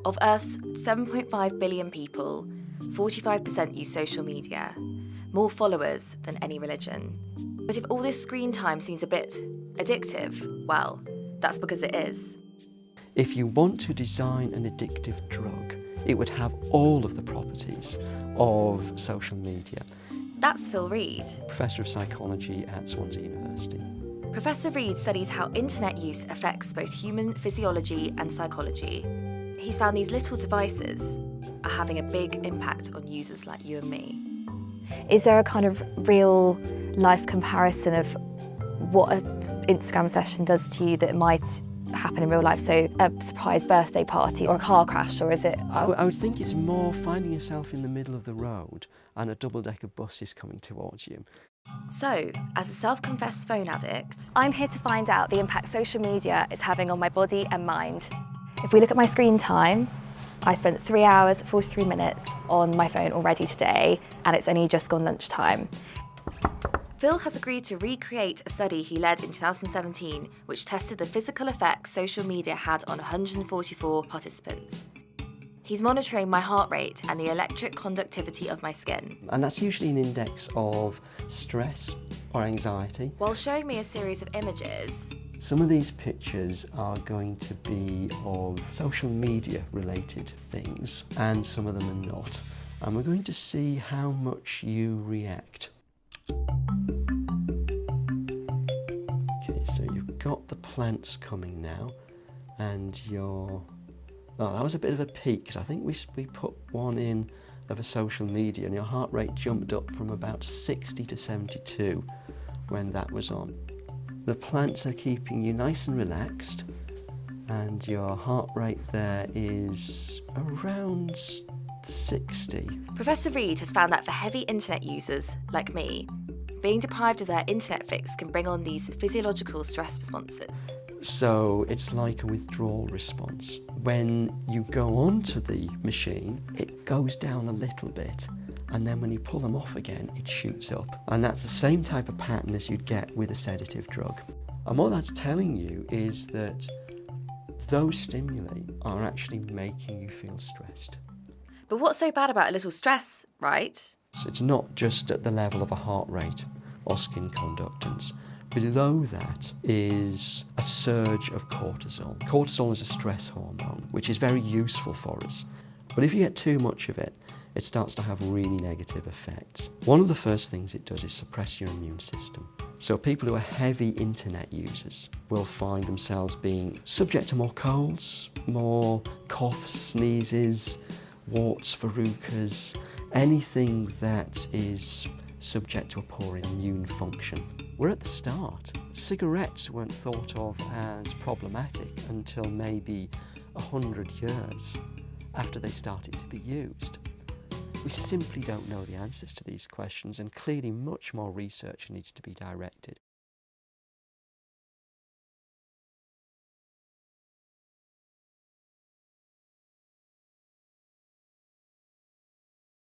Of Earth's 7.5 billion people, 45% use social media, more followers than any religion. But if all this screen time seems a bit addictive, well, that's because it is. If you want to design an addictive drug, it would have all of the properties of social media. That's Phil Reed. Professor of Psychology at Swansea University. Professor Reed studies how internet use affects both human physiology and psychology. He's found these little devices are having a big impact on users like you and me. Is there a kind of real life comparison of what an Instagram session does to you that might happen in real life? So a surprise birthday party or a car crash, or is it? I would think it's more finding yourself in the middle of the road and a double-decker bus is coming towards you. So, as a self-confessed phone addict, I'm here to find out the impact social media is having on my body and mind. If we look at my screen time, I spent 3 hours, 43 minutes on my phone already today, and it's only just gone lunchtime. Phil has agreed to recreate a study he led in 2017, which tested the physical effects social media had on 144 participants. He's monitoring my heart rate and the electric conductivity of my skin, And that's usually an index of stress or anxiety. while showing me a series of images. Some of these pictures are going to be of social media related things and some of them are not. And we're going to see how much you react. Okay, so you've got the plants coming now and you're... Oh, that was a bit of a peak because I think we put one in of a social media and your heart rate jumped up from about 60 to 72 when that was on. The plants are keeping you nice and relaxed and your heart rate there is around 60. Professor Reed has found that for heavy internet users, like me, being deprived of their internet fix can bring on these physiological stress responses. So it's like a withdrawal response. When you go onto the machine, it goes down a little bit, and then when you pull them off again, it shoots up. And that's the same type of pattern as you'd get with a sedative drug. And what that's telling you is that those stimuli are actually making you feel stressed. But what's so bad about a little stress, right? So it's not just at the level of a heart rate or skin conductance. Below that is a surge of cortisol. Cortisol is a stress hormone, which is very useful for us. But if you get too much of it, it starts to have really negative effects. One of the first things it does is suppress your immune system. So people who are heavy internet users will find themselves being subject to more colds, more coughs, sneezes, warts, verrucas, anything that is subject to a poor immune function. We're at the start. Cigarettes weren't thought of as problematic until maybe 100 years after they started to be used. We simply don't know the answers to these questions, and clearly much more research needs to be directed.